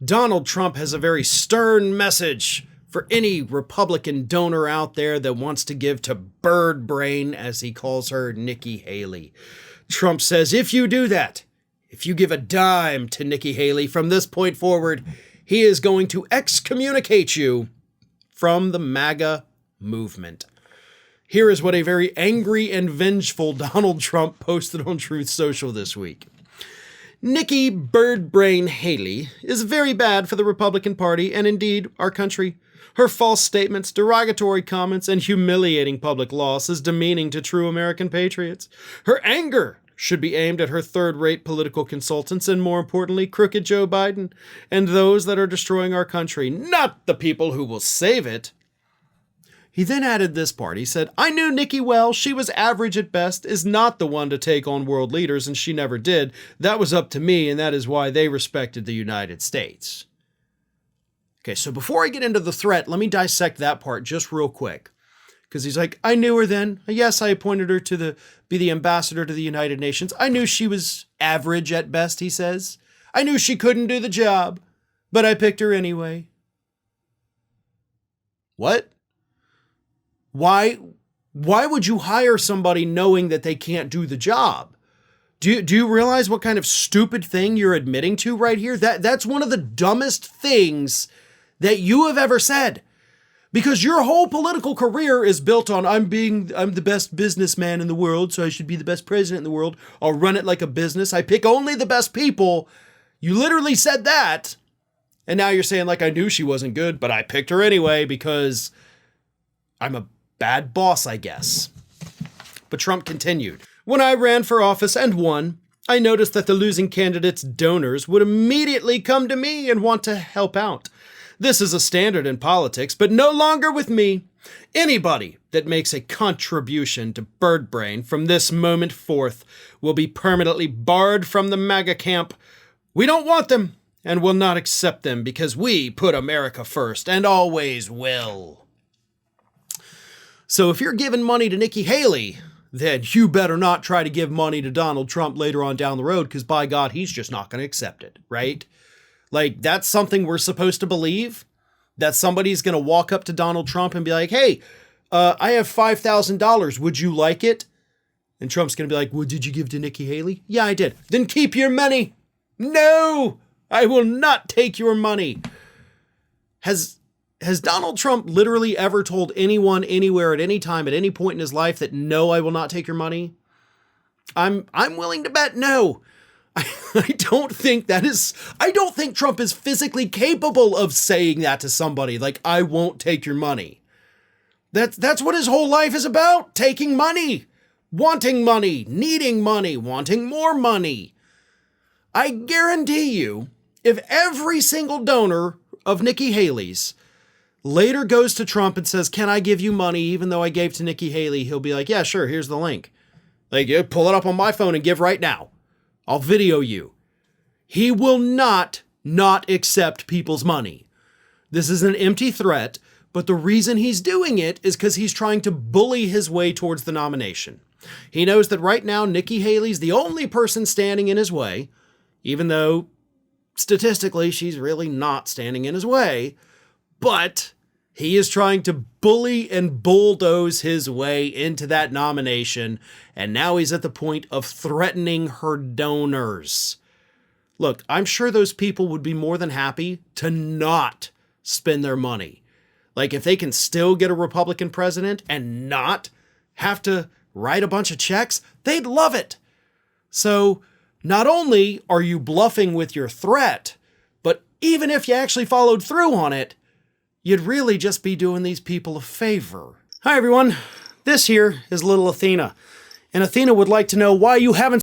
Donald Trump has a very stern message for any Republican donor out there that wants to give to Bird Brain, as he calls her, Nikki Haley. Trump says, if you do that, if you give a dime to Nikki Haley from this point forward, he is going to excommunicate you from the MAGA movement. Here is what a very angry and vengeful Donald Trump posted on Truth Social this week. Nikki Bird Brain Haley is very bad for the Republican Party and indeed our country. Her false statements, derogatory comments, and humiliating public loss is demeaning to true American patriots. Her anger should be aimed at her third-rate political consultants and, more importantly, crooked Joe Biden and those that are destroying our country, not the people who will save it. He then added this part. He said, I knew Nikki well. She was average at best, is not the one to take on world leaders, and she never did. That was up to me, and that is why they respected the United States. Okay, so before I get into the threat, let me dissect that part just real quick. Because he's like, I knew her then. Yes, I appointed her to be the ambassador to the United Nations. I knew she was average at best, he says. I knew she couldn't do the job, but I picked her anyway. What? Why would you hire somebody knowing that they can't do the job? Do you realize what kind of stupid thing you're admitting to right here? That's one of the dumbest things that you have ever said. Because your whole political career is built on, I'm the best businessman in the world, so I should be the best president in the world. I'll run it like a business. I pick only the best people. You literally said that. And now you're saying, like, I knew she wasn't good, but I picked her anyway because I'm a bad boss, I guess. But Trump continued. When I ran for office and won, I noticed that the losing candidate's donors would immediately come to me and want to help out. This is a standard in politics, but no longer with me. Anybody that makes a contribution to Bird Brain from this moment forth will be permanently barred from the MAGA camp. We don't want them and will not accept them because we put America first and always will. So if you're giving money to Nikki Haley, then you better not try to give money to Donald Trump later on down the road, because by God, he's just not going to accept it, right? Like, that's something we're supposed to believe? That somebody's going to walk up to Donald Trump and be like, hey, I have $5,000. Would you like it? And Trump's going to be like, well, did you give to Nikki Haley? Yeah, I did. Then keep your money. No, I will not take your money. Has Donald Trump literally ever told anyone, anywhere, at any time, at any point in his life that, no, I will not take your money? I'm willing to bet no. I don't think Trump is physically capable of saying that to somebody, like, I won't take your money. That's what his whole life is about, taking money, wanting money, needing money, wanting more money. I guarantee you, if every single donor of Nikki Haley's later goes to Trump and says, can I give you money even though I gave to Nikki Haley, he'll be like, yeah, sure, here's the link. Like, yeah, pull it up on my phone and give right now. I'll video you. He will not accept people's money. This is an empty threat, but the reason he's doing it is because he's trying to bully his way towards the nomination. He knows that right now Nikki Haley's the only person standing in his way, even though statistically she's really not standing in his way. But he is trying to bully and bulldoze his way into that nomination, and now he's at the point of threatening her donors. Look, I'm sure those people would be more than happy to not spend their money. Like, if they can still get a Republican president and not have to write a bunch of checks, they'd love it. So, not only are you bluffing with your threat, but even if you actually followed through on it, you'd really just be doing these people a favor. Hi, everyone. This here is little Athena. And Athena would like to know why you haven't